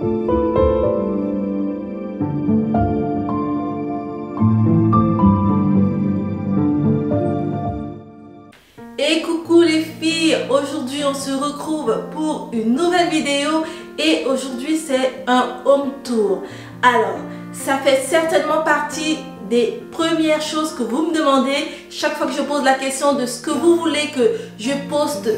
Et coucou les filles, aujourd'hui on se retrouve pour une nouvelle vidéo et aujourd'hui c'est un home tour. Alors, ça fait certainement partie des premières choses que vous me demandez chaque fois que je pose la question de ce que vous voulez que je poste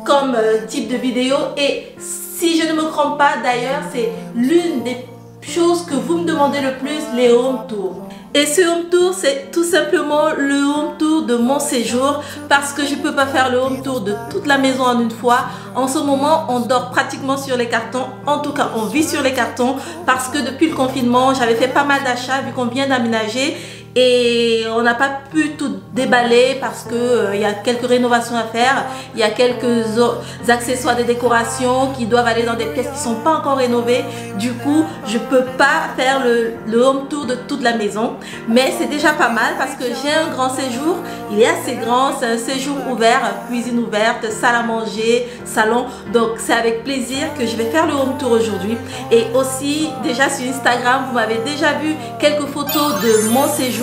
comme type de vidéo. Et si je ne me trompe pas d'ailleurs, c'est l'une des choses que vous me demandez le plus, les home tours. Et ce home tour, c'est tout simplement le home tour de mon séjour parce que je ne peux pas faire le home tour de toute la maison en une fois. En ce moment, on dort pratiquement sur les cartons. En tout cas, on vit sur les cartons parce que depuis le confinement, j'avais fait pas mal d'achats vu qu'on vient d'aménager. Et on n'a pas pu tout déballer parce que y a quelques rénovations à faire. Il y a quelques accessoires de décoration qui doivent aller dans des pièces qui ne sont pas encore rénovées. Du coup, je ne peux pas faire le home tour de toute la maison. Mais c'est déjà pas mal parce que j'ai un grand séjour. Il est assez grand, c'est un séjour ouvert, cuisine ouverte, salle à manger, salon. Donc c'est avec plaisir que je vais faire le home tour aujourd'hui. Et aussi, déjà sur Instagram, vous m'avez déjà vu quelques photos de mon séjour,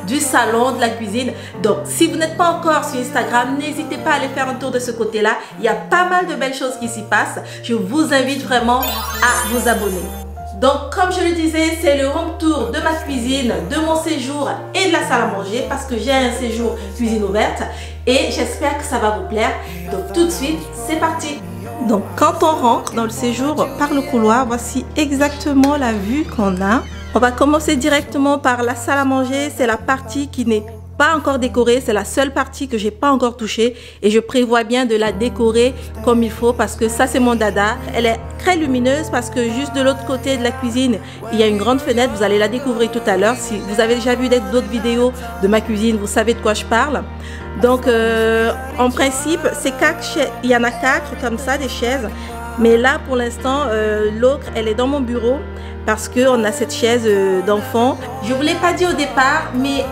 du salon, de la cuisine. Donc si vous n'êtes pas encore sur Instagram, n'hésitez pas à aller faire un tour de ce côté là. Il y a pas mal de belles choses qui s'y passent. Je vous invite vraiment à vous abonner. Donc comme je le disais, c'est le home tour de ma cuisine, de mon séjour et de la salle à manger parce que j'ai un séjour cuisine ouverte et j'espère que ça va vous plaire. Donc tout de suite, c'est parti. Donc quand on rentre dans le séjour par le couloir, voici exactement la vue qu'on a. On va commencer directement par la salle à manger. C'est la partie qui n'est pas encore décorée. C'est la seule partie que j'ai pas encore touchée. Et je prévois bien de la décorer comme il faut parce que ça, c'est mon dada. Elle est très lumineuse parce que juste de l'autre côté de la cuisine, il y a une grande fenêtre. Vous allez la découvrir tout à l'heure. Si vous avez déjà vu d'autres vidéos de ma cuisine, vous savez de quoi je parle. Donc, en principe, c'est 4 chaises. Il y en a 4 comme ça, des chaises. Mais là, pour l'instant, l'autre, elle est dans mon bureau parce qu'on a cette chaise d'enfant. Je ne vous l'ai pas dit au départ, mais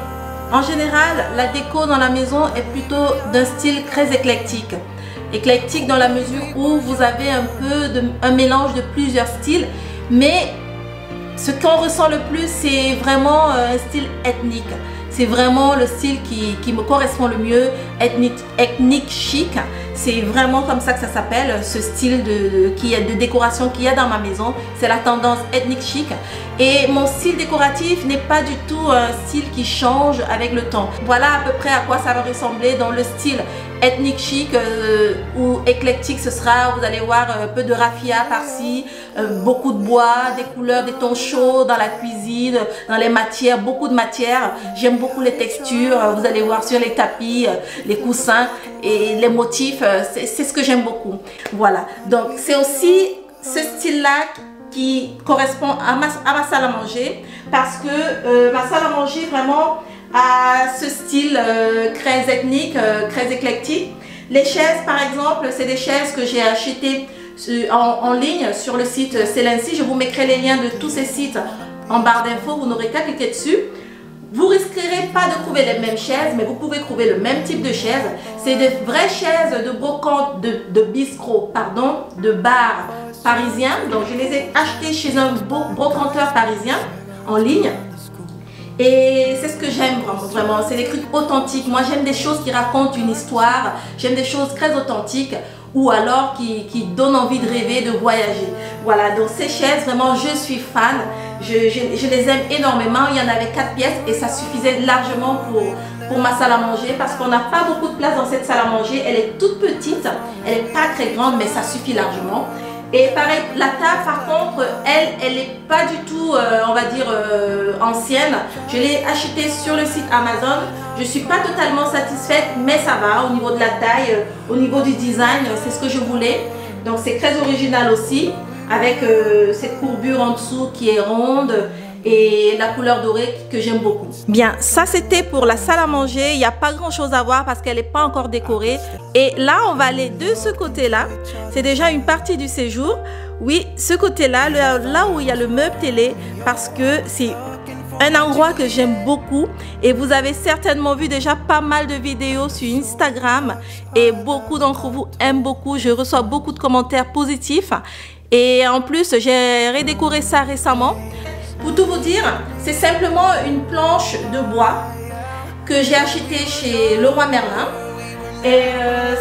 en général, la déco dans la maison est plutôt d'un style très éclectique. Éclectique dans la mesure où vous avez un mélange de plusieurs styles. Mais ce qu'on ressent le plus, c'est vraiment un style ethnique. C'est vraiment le style qui me correspond le mieux, ethnique chic. C'est vraiment comme ça que ça s'appelle, ce style de décoration qu'il y a dans ma maison. C'est la tendance ethnique chic. Et mon style décoratif n'est pas du tout un style qui change avec le temps. Voilà à peu près à quoi ça va ressembler dans le style ethnique chic ou éclectique. Ce sera, vous allez voir, un peu de raffia par-ci, beaucoup de bois, des couleurs, des tons chauds dans la cuisine, dans les matières, beaucoup de matières. J'aime beaucoup les textures, vous allez voir sur les tapis, les coussins et les motifs, c'est ce que j'aime beaucoup. Voilà, donc c'est aussi ce style-là qui correspond à ma salle à manger parce que ma salle à manger vraiment a ce style très ethnique, très éclectique. Les chaises par exemple, c'est des chaises que j'ai achetées en ligne sur le site Celency. Je vous mettrai les liens de tous ces sites en barre d'infos, vous n'aurez qu'à cliquer dessus. Vous risquerez pas de trouver les mêmes chaises, mais vous pouvez trouver le même type de chaises. C'est des vraies chaises de brocante, de bistrot, pardon, de bar parisien. Donc je les ai achetées chez un brocanteur parisien en ligne. Et c'est ce que j'aime vraiment, c'est des trucs authentiques. Moi j'aime des choses qui racontent une histoire, j'aime des choses très authentiques ou alors qui donnent envie de rêver, de voyager. Voilà, donc ces chaises, vraiment je suis fan, je les aime énormément. Il y en avait 4 pièces et ça suffisait largement pour ma salle à manger parce qu'on n'a pas beaucoup de place dans cette salle à manger. Elle est toute petite, elle n'est pas très grande mais ça suffit largement. Et pareil, la table par contre, elle n'est pas du tout, on va dire, ancienne. Je l'ai achetée sur le site Amazon. Je ne suis pas totalement satisfaite, mais ça va au niveau de la taille, au niveau du design, c'est ce que je voulais. Donc c'est très original aussi, avec cette courbure en dessous qui est ronde et la couleur dorée que j'aime beaucoup. Bien, ça c'était pour la salle à manger. Il n'y a pas grand chose à voir parce qu'elle n'est pas encore décorée. Et là, on va aller de ce côté-là. C'est déjà une partie du séjour. Oui, ce côté-là, là où il y a le meuble télé, parce que c'est un endroit que j'aime beaucoup et vous avez certainement vu déjà pas mal de vidéos sur Instagram et beaucoup d'entre vous aiment beaucoup. Je reçois beaucoup de commentaires positifs. Et en plus, j'ai redécoré ça récemment. Pour tout vous dire, c'est simplement une planche de bois que j'ai achetée chez Leroy Merlin. Et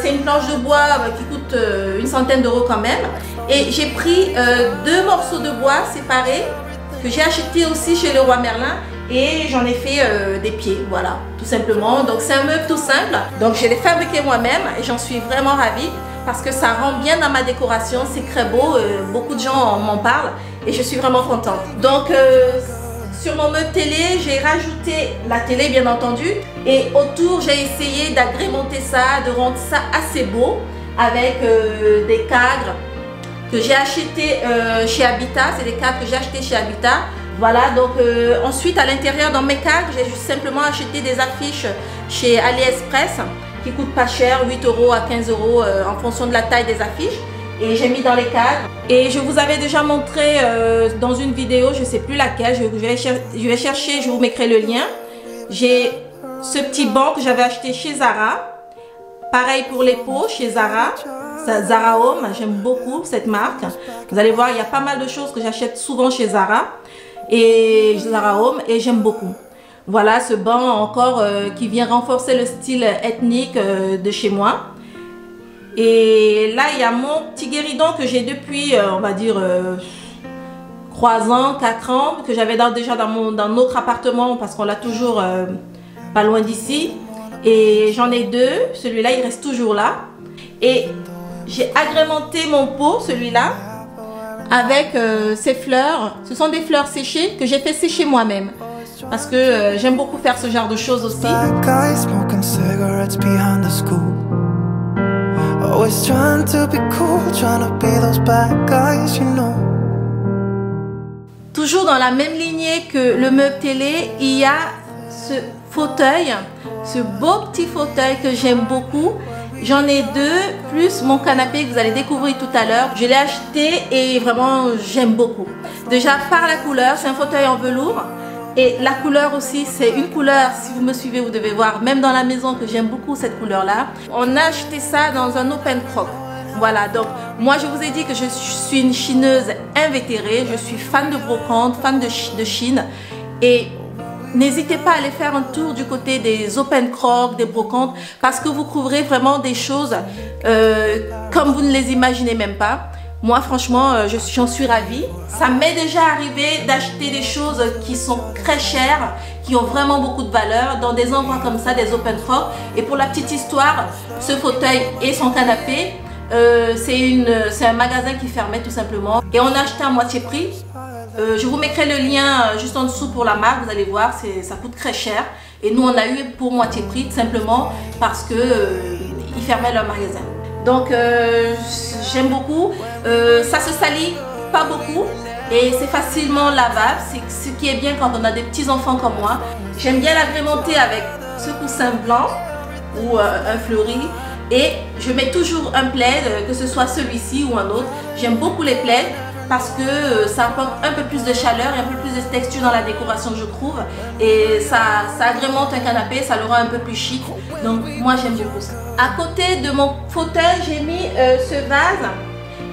c'est une planche de bois qui coûte une centaine d'euros quand même. Et j'ai pris 2 morceaux de bois séparés que j'ai acheté aussi chez Leroy Merlin. Et j'en ai fait des pieds, voilà, tout simplement. Donc c'est un meuble tout simple. Donc je l'ai fabriqué moi-même et j'en suis vraiment ravie parce que ça rend bien dans ma décoration. C'est très beau, beaucoup de gens m'en parlent et je suis vraiment contente. Donc sur mon meuble télé, j'ai rajouté la télé bien entendu. Et autour, j'ai essayé d'agrémenter ça, de rendre ça assez beau avec des cadres que j'ai achetés chez Habitat. C'est des cadres que j'ai achetés chez Habitat. Voilà, donc ensuite à l'intérieur dans mes cadres, j'ai juste simplement acheté des affiches chez AliExpress qui coûtent pas cher, 8 euros à 15 euros en fonction de la taille des affiches. Et j'ai mis dans les cadres. Et je vous avais déjà montré dans une vidéo, je ne sais plus laquelle, je vais chercher, je vous mettrai le lien. J'ai ce petit banc que j'avais acheté chez Zara. Pareil pour les pots chez Zara. Zara Home, j'aime beaucoup cette marque. Vous allez voir, il y a pas mal de choses que j'achète souvent chez Zara. Et Zara Home, et j'aime beaucoup. Voilà ce banc encore qui vient renforcer le style ethnique de chez moi. Et là il y a mon petit guéridon que j'ai depuis on va dire 3 ans, 4 ans, que j'avais déjà dans notre appartement parce qu'on l'a toujours pas loin d'ici. Et j'en ai 2, celui-là il reste toujours là. Et j'ai agrémenté mon pot, celui-là, avec ces fleurs. Ce sont des fleurs séchées que j'ai fait sécher moi-même parce que j'aime beaucoup faire ce genre de choses aussi. Toujours dans la même lignée que le meuble télé, il y a ce fauteuil, ce beau petit fauteuil que j'aime beaucoup. J'en ai 2, plus mon canapé que vous allez découvrir tout à l'heure. Je l'ai acheté et vraiment j'aime beaucoup. Déjà par la couleur, c'est un fauteuil en velours. Et la couleur aussi, c'est une couleur, si vous me suivez, vous devez voir, même dans la maison, que j'aime beaucoup cette couleur-là. On a acheté ça dans un open crop. Voilà, donc moi je vous ai dit que je suis une chineuse invétérée. Je suis fan de brocante, fan de Chine. Et n'hésitez pas à aller faire un tour du côté des open crocs, des brocantes, parce que vous trouverez vraiment des choses comme vous ne les imaginez même pas. Moi franchement, j'en suis ravie. Ça m'est déjà arrivé d'acheter des choses qui sont très chères, qui ont vraiment beaucoup de valeur, dans des endroits comme ça, des open crocs. Et pour la petite histoire, ce fauteuil et son canapé, c'est un magasin qui fermait tout simplement. Et on a acheté à moitié prix. Je vous mettrai le lien juste en dessous pour la marque, vous allez voir, ça coûte très cher. Et nous on a eu pour moitié prix tout simplement parce que ils fermaient leur magasin. Donc j'aime beaucoup, ça se salit pas beaucoup et c'est facilement lavable, c'est ce qui est bien quand on a des petits enfants comme moi. J'aime bien l'agrémenter avec ce coussin blanc ou un fleuri. Et je mets toujours un plaid, que ce soit celui-ci ou un autre. J'aime beaucoup les plaids parce que ça apporte un peu plus de chaleur et un peu plus de texture dans la décoration, je trouve. Et ça agrémente un canapé, ça le rend un peu plus chic. Donc moi j'aime beaucoup ça. À côté de mon fauteuil, j'ai mis ce vase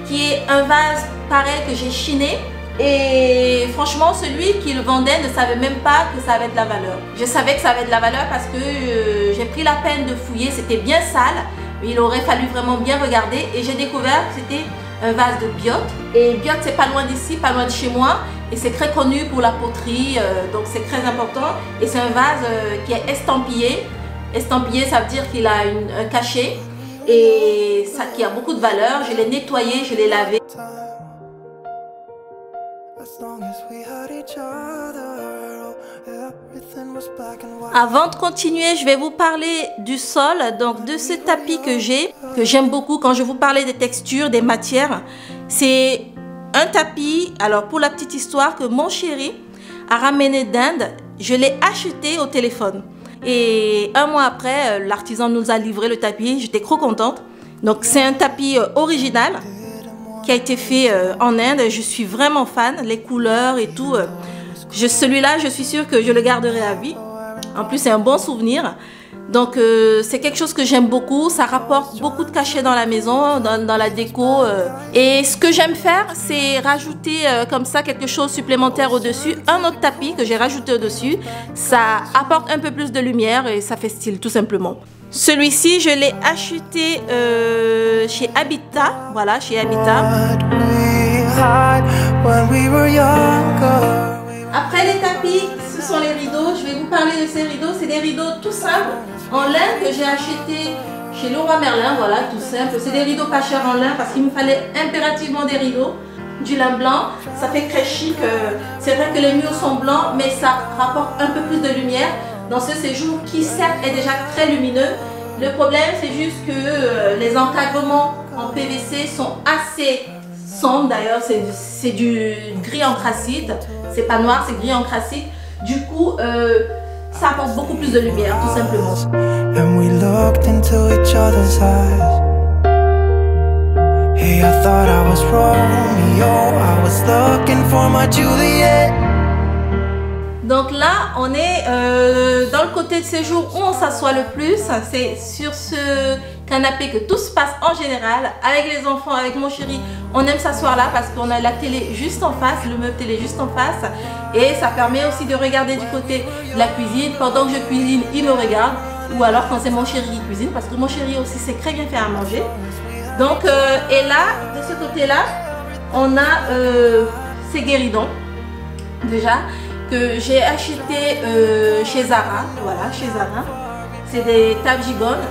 qui est un vase pareil que j'ai chiné. Et franchement, celui qui le vendait ne savait même pas que ça avait de la valeur. Je savais que ça avait de la valeur parce que j'ai pris la peine de fouiller. C'était bien sale, mais il aurait fallu vraiment bien regarder. Et j'ai découvert que c'était un vase de Biot. Et Biot, c'est pas loin d'ici, pas loin de chez moi. Et c'est très connu pour la poterie, donc c'est très important. Et c'est un vase qui est estampillé. Estampillé, ça veut dire qu'il a un cachet et ça qui a beaucoup de valeur. Je l'ai nettoyé, je l'ai lavé. Avant de continuer, je vais vous parler du sol, donc de ce tapis que j'aime beaucoup. Quand je vous parlais des textures, des matières, c'est un tapis, alors pour la petite histoire, que mon chéri a ramené d'Inde. Je l'ai acheté au téléphone et un mois après, l'artisan nous a livré le tapis. J'étais trop contente. Donc c'est un tapis original qui a été fait en Inde. Je suis vraiment fan, les couleurs et tout. Celui-là, je suis sûre que je le garderai à vie. En plus, c'est un bon souvenir. Donc c'est quelque chose que j'aime beaucoup, ça rapporte beaucoup de cachet dans la maison, dans la déco. Et ce que j'aime faire, c'est rajouter comme ça quelque chose supplémentaire au-dessus, un autre tapis que j'ai rajouté au-dessus. Ça apporte un peu plus de lumière et ça fait style tout simplement. Celui-ci, je l'ai acheté chez Habitat, voilà, chez Habitat. Après les tapis, ce sont les rideaux. Je vais vous parler de ces rideaux. C'est des rideaux tout simples en lin que j'ai acheté chez Leroy Merlin. Voilà, tout simple. C'est des rideaux pas chers en lin parce qu'il me fallait impérativement des rideaux. Du lin blanc, ça fait très chic. C'est vrai que les murs sont blancs, mais ça rapporte un peu plus de lumière dans ce séjour qui certes est déjà très lumineux. Le problème, c'est juste que les encadrements en PVC sont assez sombres. D'ailleurs, c'est du gris anthracite. C'est pas noir, c'est gris anthracite. Du coup, ça apporte beaucoup plus de lumière, tout simplement. And we looked into each other's eyes. Hey, I thought I was Romeo, I was looking for my Juliet. Donc là, on est dans le côté de séjour où on s'assoit le plus. C'est sur ce canapé que tout se passe en général. Avec les enfants, avec mon chéri, on aime s'asseoir là parce qu'on a la télé juste en face, le meuble télé juste en face. Et ça permet aussi de regarder du côté de la cuisine. Pendant que je cuisine, il me regarde. Ou alors quand c'est mon chéri qui cuisine, parce que mon chéri aussi sait très bien faire à manger. Donc, et là, de ce côté-là, on a ces guéridons, déjà, que j'ai acheté chez Zara. Voilà, chez Zara. C'est des tables gigones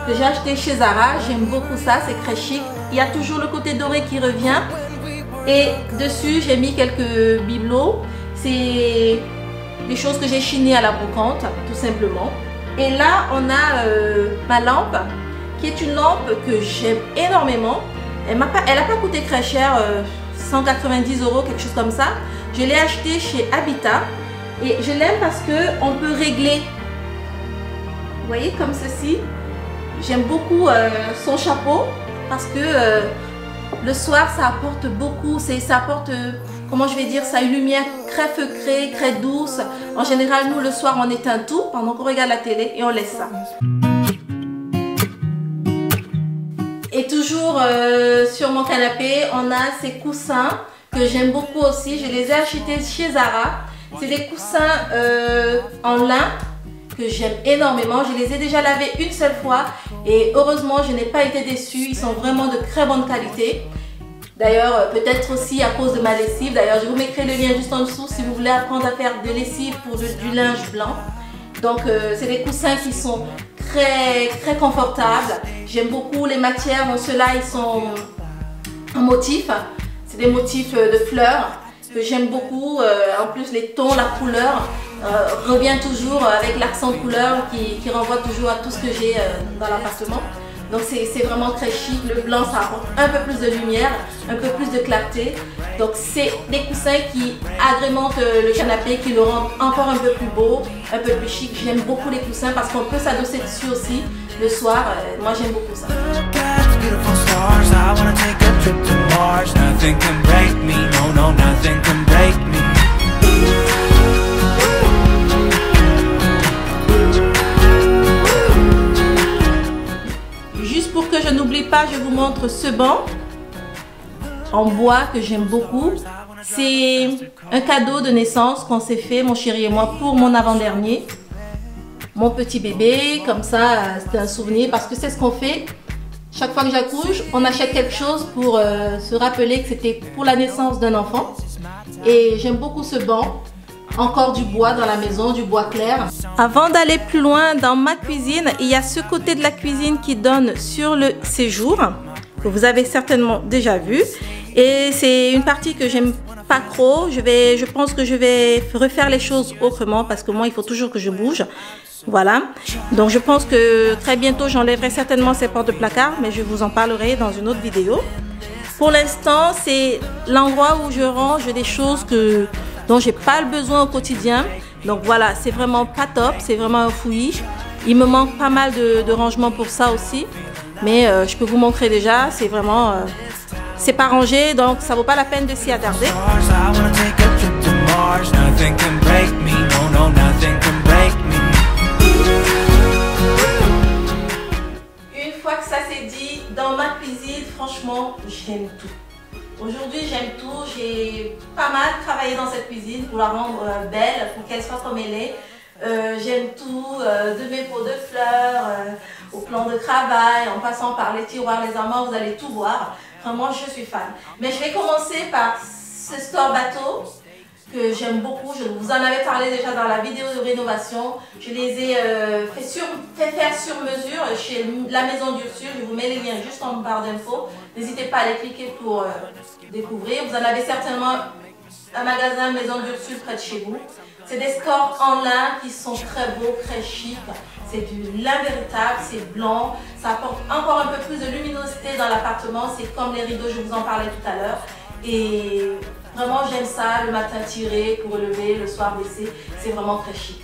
que j'ai acheté chez Zara. J'aime beaucoup ça, c'est très chic. Il y a toujours le côté doré qui revient. Et dessus, j'ai mis quelques bibelots. C'est des choses que j'ai chinées à la brocante, tout simplement. Et là, on a ma lampe, qui est une lampe que j'aime énormément. Elle n'a pas coûté très cher, 190 €, quelque chose comme ça. Je l'ai acheté chez Habitat et je l'aime parce qu'on peut régler. Vous voyez, comme ceci. J'aime beaucoup son chapeau parce que le soir, ça apporte beaucoup. Ça apporte, comment je vais dire, ça a une lumière très feutrée, très douce. En général, nous, le soir, on éteint tout pendant qu'on regarde la télé et on laisse ça. Et toujours sur mon canapé, on a ces coussins que j'aime beaucoup aussi. Je les ai achetés chez Zara. C'est des coussins en lin que j'aime énormément. Je les ai déjà lavés une seule fois et heureusement, je n'ai pas été déçue. Ils sont vraiment de très bonne qualité. D'ailleurs, peut-être aussi à cause de ma lessive. D'ailleurs, je vous mettrai le lien juste en dessous si vous voulez apprendre à faire de lessive pour du linge blanc. Donc, c'est des coussins qui sont très confortables. J'aime beaucoup les matières. Donc, ceux-là, ils sont en motif. C'est des motifs de fleurs que j'aime beaucoup. En plus, les tons, la couleur revient toujours avec l'accent couleur qui renvoie toujours à tout ce que j'ai dans l'appartement. Donc c'est vraiment très chic. Le blanc, ça apporte un peu plus de lumière, un peu plus de clarté. Donc c'est des coussins qui agrémentent le canapé, qui le rendent encore un peu plus beau, un peu plus chic. J'aime beaucoup les coussins parce qu'on peut s'adosser dessus aussi le soir. Moi, j'aime beaucoup ça. Juste pour que je n'oublie pas, je vous montre ce banc en bois que j'aime beaucoup. C'est un cadeau de naissance qu'on s'est fait, mon chéri et moi, pour mon avant-dernier. Mon petit bébé, comme ça, c'était un souvenir parce que c'est ce qu'on fait. Chaque fois que j'accouche, on achète quelque chose pour se rappeler que c'était pour la naissance d'un enfant. Et j'aime beaucoup ce banc. Encore du bois dans la maison, du bois clair. Avant d'aller plus loin dans ma cuisine, il y a ce côté de la cuisine qui donne sur le séjour, que vous avez certainement déjà vu. Et c'est une partie que j'aime pas trop. Je pense que je vais refaire les choses autrement parce que moi, il faut toujours que je bouge. Voilà. Donc, je pense que très bientôt, j'enlèverai certainement ces portes de placard, mais je vous en parlerai dans une autre vidéo. Pour l'instant, c'est l'endroit où je range des choses dont j'ai pas le besoin au quotidien. Donc voilà, c'est vraiment pas top, c'est vraiment un fouillis. Il me manque pas mal de rangement pour ça aussi. Mais je peux vous montrer déjà, c'est vraiment... c'est pas rangé, donc ça vaut pas la peine de s'y attarder. ça c'est dit. Dans ma cuisine, franchement, j'aime tout. Aujourd'hui, j'aime tout. J'ai pas mal travaillé dans cette cuisine pour la rendre belle, pour qu'elle soit comme elle est. J'aime tout, de mes pots de fleurs, au plan de travail, en passant par les tiroirs, les armoires, vous allez tout voir. Vraiment, je suis fan. Mais je vais commencer par ce store bateau que j'aime beaucoup. Je vous en avais parlé déjà dans la vidéo de rénovation. Je les ai fait faire sur mesure chez la maison d'Ursule. Je vous mets les liens juste en barre d'infos. N'hésitez pas à les cliquer pour découvrir. Vous en avez certainement un magasin maison d'Ursule près de chez vous. C'est des stores en lin qui sont très beaux, très chics. C'est du lin véritable, c'est blanc. Ça apporte encore un peu plus de luminosité dans l'appartement. C'est comme les rideaux, je vous en parlais tout à l'heure. Et vraiment, j'aime ça, le matin tiré pour lever, le soir baissé. C'est vraiment très chic.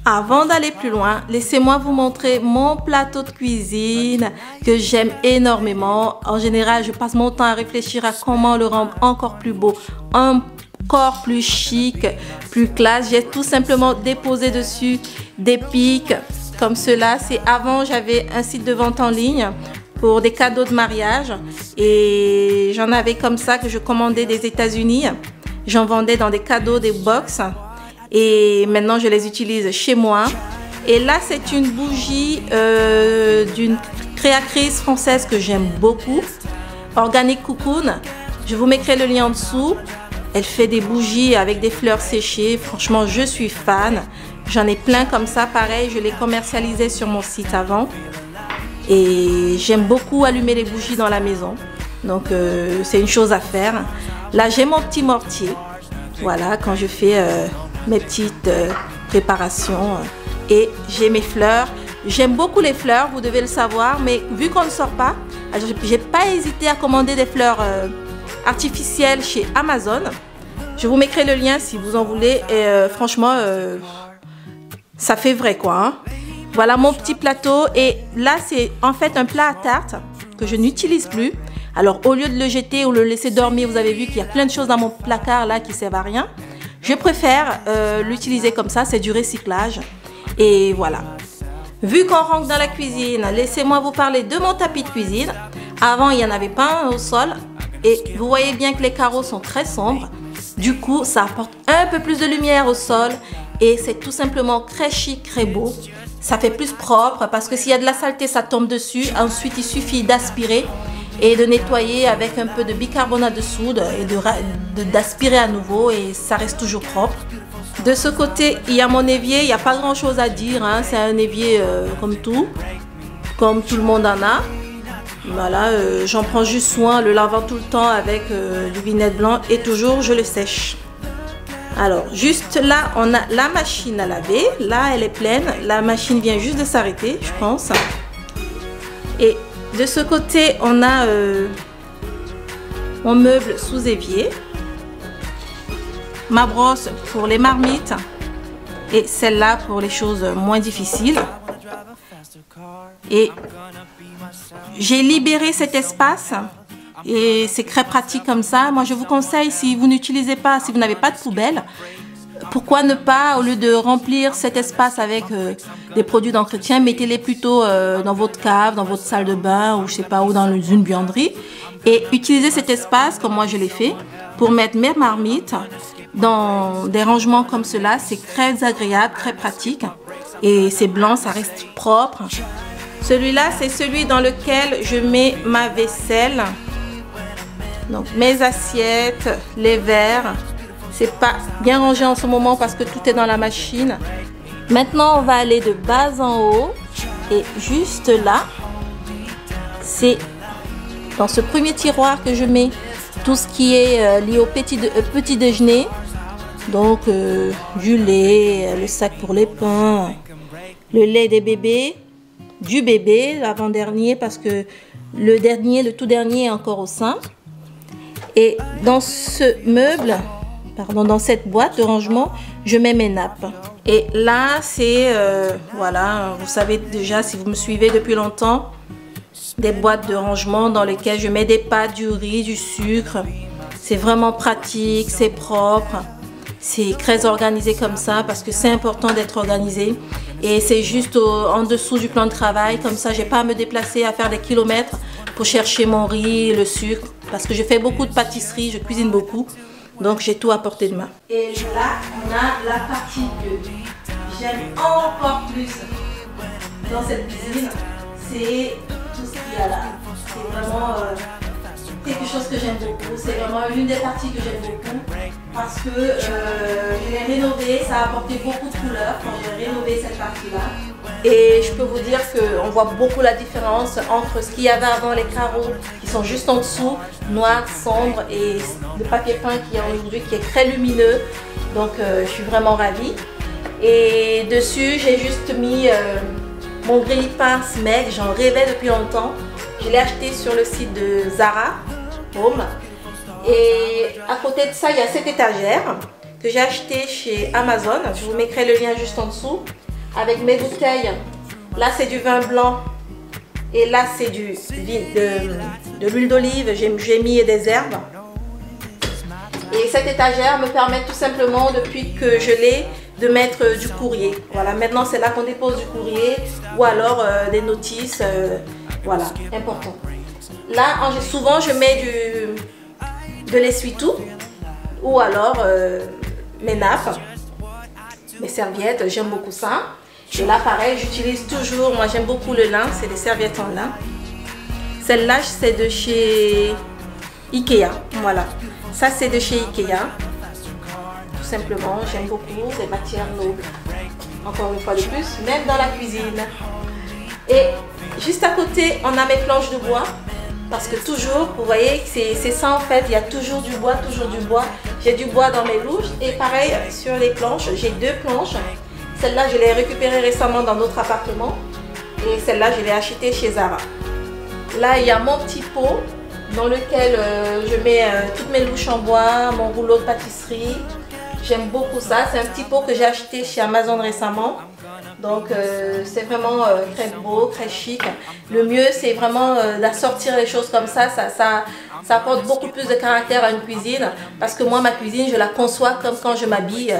Avant d'aller plus loin, laissez-moi vous montrer mon plateau de cuisine que j'aime énormément. En général, je passe mon temps à réfléchir à comment le rendre encore plus beau, encore plus chic, plus classe. J'ai tout simplement déposé dessus des pics comme cela. C'est avant, j'avais un site de vente en ligne pour des cadeaux de mariage et j'en avais comme ça que je commandais des États-Unis. J'en vendais dans des cadeaux, des box. Et maintenant, je les utilise chez moi. Et là, c'est une bougie d'une créatrice française que j'aime beaucoup. Organic Cocoon. Je vous mettrai le lien en dessous. Elle fait des bougies avec des fleurs séchées. Franchement, je suis fan. J'en ai plein comme ça. Pareil, je les commercialisais sur mon site avant. Et j'aime beaucoup allumer les bougies dans la maison. Donc, c'est une chose à faire. Là, j'ai mon petit mortier. Voilà, quand je fais mes petites préparations. Et j'ai mes fleurs. J'aime beaucoup les fleurs, vous devez le savoir. Mais vu qu'on ne sort pas, j'ai pas hésité à commander des fleurs artificielles chez Amazon. Je vous mettrai le lien si vous en voulez. Et franchement, ça fait vrai quoi. Hein. Voilà mon petit plateau. Et là, c'est en fait un plat à tarte que je n'utilise plus. Alors, au lieu de le jeter ou le laisser dormir, vous avez vu qu'il y a plein de choses dans mon placard là qui ne servent à rien. Je préfère l'utiliser comme ça, c'est du recyclage. Et voilà. Vu qu'on rentre dans la cuisine, laissez-moi vous parler de mon tapis de cuisine. Avant, il n'y en avait pas un au sol. Et vous voyez bien que les carreaux sont très sombres. Du coup, ça apporte un peu plus de lumière au sol. Et c'est tout simplement très chic, très beau. Ça fait plus propre parce que s'il y a de la saleté, ça tombe dessus. Ensuite, il suffit d'aspirer et de nettoyer avec un peu de bicarbonate de soude et d'aspirer à nouveau et ça reste toujours propre. De ce côté, il y a mon évier, il n'y a pas grand chose à dire, hein. C'est un évier comme tout le monde en a. Voilà, j'en prends juste soin, le lavant tout le temps avec du vinaigre blanc et toujours je le sèche. Alors, juste là, on a la machine à laver. Là, elle est pleine. La machine vient juste de s'arrêter, je pense. Et de ce côté, on a mon meuble sous évier. Ma brosse pour les marmites. Et celle-là pour les choses moins difficiles. Et j'ai libéré cet espace. Et c'est très pratique comme ça. Moi, je vous conseille, si vous n'utilisez pas, si vous n'avez pas de poubelle, pourquoi ne pas, au lieu de remplir cet espace avec des produits d'entretien, mettez-les plutôt dans votre cave, dans votre salle de bain ou je sais pas où, dans une buanderie. Et utilisez cet espace, comme moi je l'ai fait, pour mettre mes marmites dans des rangements comme cela. C'est très agréable, très pratique. Et c'est blanc, ça reste propre. Celui-là, c'est celui dans lequel je mets ma vaisselle. Donc mes assiettes, les verres, c'est pas bien rangé en ce moment parce que tout est dans la machine. Maintenant, on va aller de bas en haut et juste là, c'est dans ce premier tiroir que je mets tout ce qui est lié au petit déjeuner. Donc du lait, le sac pour les pains, le lait des bébés, du bébé, l'avant-dernier parce que le tout dernier est encore au sein. Et dans ce meuble, pardon, dans cette boîte de rangement, je mets mes nappes. Et là, c'est, voilà, vous savez déjà, si vous me suivez depuis longtemps, des boîtes de rangement dans lesquelles je mets des pâtes, du riz, du sucre, C'est vraiment pratique, c'est propre. C'est très organisé comme ça parce que c'est important d'être organisé. Et c'est juste en dessous du plan de travail. Comme ça, j'ai pas à me déplacer, à faire des kilomètres pour chercher mon riz, le sucre. Parce que je fais beaucoup de pâtisserie, je cuisine beaucoup. Donc, j'ai tout à portée de main. Et là, on a la partie que j'aime encore plus dans cette cuisine. C'est tout ce qu'il y a là. C'est vraiment quelque chose que j'aime beaucoup. C'est vraiment l'une des parties que j'aime beaucoup. Parce que je l'ai rénové, ça a apporté beaucoup de couleurs quand j'ai rénové cette partie-là. Et je peux vous dire qu'on voit beaucoup la différence entre ce qu'il y avait avant, les carreaux qui sont juste en dessous, noir, sombre, et le papier peint qui est aujourd'hui qui est très lumineux. Donc je suis vraiment ravie. Et dessus, j'ai juste mis mon grille-pain Smeg, j'en rêvais depuis longtemps. Je l'ai acheté sur le site de Zara Home. Et à côté de ça, il y a cette étagère que j'ai achetée chez Amazon. Je vous mettrai le lien juste en dessous. Avec mes bouteilles. Là, c'est du vin blanc. Et là, c'est de l'huile d'olive. J'ai mis des herbes. Et cette étagère me permet tout simplement, depuis que je l'ai, de mettre du courrier. Voilà, maintenant, c'est là qu'on dépose du courrier ou alors des notices. Voilà, important. Là, souvent, je mets de l'essuie-tout ou alors mes nappes, mes serviettes, j'aime beaucoup ça. Et là, pareil, j'utilise toujours, moi j'aime beaucoup le lin, c'est des serviettes en lin. Celle-là, c'est de chez Ikea, voilà. Ça, c'est de chez Ikea. Tout simplement, j'aime beaucoup ces matières nobles. Encore une fois de plus, même dans la cuisine. Et juste à côté, on a mes planches de bois. Parce que toujours, vous voyez, c'est ça en fait, il y a toujours du bois, toujours du bois. J'ai du bois dans mes louches et pareil sur les planches, j'ai 2 planches. Celle-là, je l'ai récupérée récemment dans notre appartement et celle-là, je l'ai achetée chez Zara. Là, il y a mon petit pot dans lequel je mets toutes mes louches en bois, mon rouleau de pâtisserie. J'aime beaucoup ça, c'est un petit pot que j'ai acheté chez Amazon récemment. Donc c'est vraiment très beau, très chic. Le mieux c'est vraiment d'assortir les choses comme ça. Ça apporte beaucoup plus de caractère à une cuisine. Parce que moi ma cuisine je la conçois comme quand je m'habille.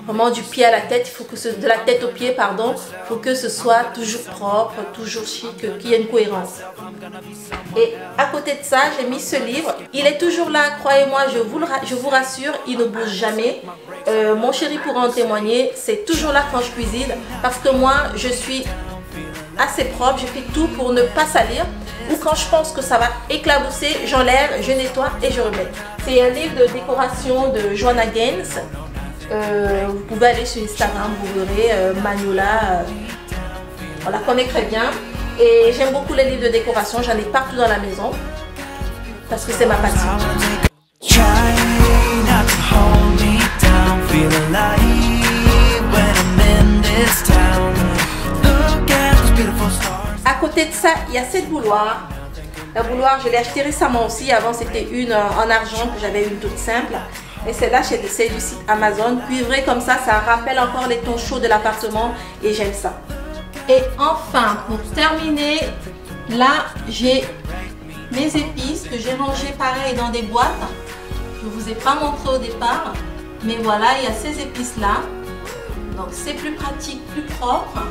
Vraiment du pied à la tête, il faut que de la tête aux pieds pardon. Il faut que ce soit toujours propre, toujours chic, qu'il y ait une cohérence. Et à côté de ça j'ai mis ce livre. Il est toujours là, croyez-moi, je vous rassure, il ne bouge jamais. Mon chéri pourra en témoigner, c'est toujours là quand je cuisine parce que moi je suis assez propre, je fais tout pour ne pas salir ou quand je pense que ça va éclabousser, j'enlève, je nettoie et je remets. C'est un livre de décoration de Joanna Gaines. Vous pouvez aller sur Instagram, vous verrez, Magnolia, on la connaît très bien et j'aime beaucoup les livres de décoration, j'en ai partout dans la maison parce que c'est ma passion. À côté de ça, il y a cette bouilloire. La bouilloire, je l'ai achetée récemment aussi. Avant, c'était une en argent que j'avais une toute simple. Et celle-là, c'est du site Amazon. Cuivrée comme ça rappelle encore les tons chauds de l'appartement. Et j'aime ça. Et enfin, pour terminer, là, j'ai mes épices que j'ai rangées pareil dans des boîtes. Je ne vous ai pas montré au départ. Mais voilà, il y a ces épices-là. Donc, c'est plus pratique, plus propre.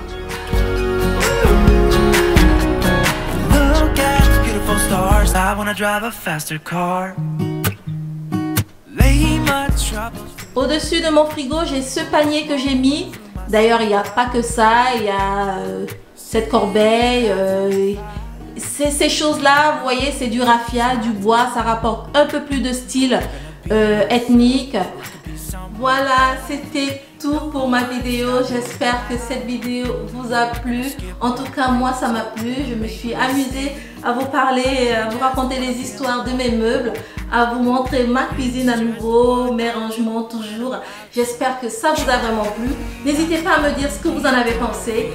Au-dessus de mon frigo, j'ai ce panier que j'ai mis. D'ailleurs, il n'y a pas que ça. Il y a cette corbeille. Ces choses-là, vous voyez, c'est du raffia, du bois. Ça rapporte un peu plus de style ethnique. Voilà, c'était tout pour ma vidéo. J'espère que cette vidéo vous a plu. En tout cas, moi, ça m'a plu. Je me suis amusée à vous parler, à vous raconter les histoires de mes meubles, à vous montrer ma cuisine à nouveau, mes rangements toujours. J'espère que ça vous a vraiment plu. N'hésitez pas à me dire ce que vous en avez pensé.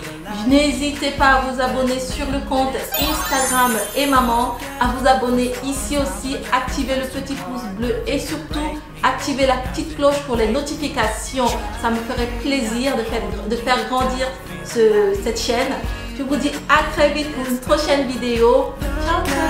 N'hésitez pas à vous abonner sur le compte Instagram et maman, à vous abonner ici aussi, activer le petit pouce bleu et surtout activer la petite cloche pour les notifications. Ça me ferait plaisir de faire grandir cette chaîne. Je vous dis à très vite pour une prochaine vidéo. Ciao, ciao.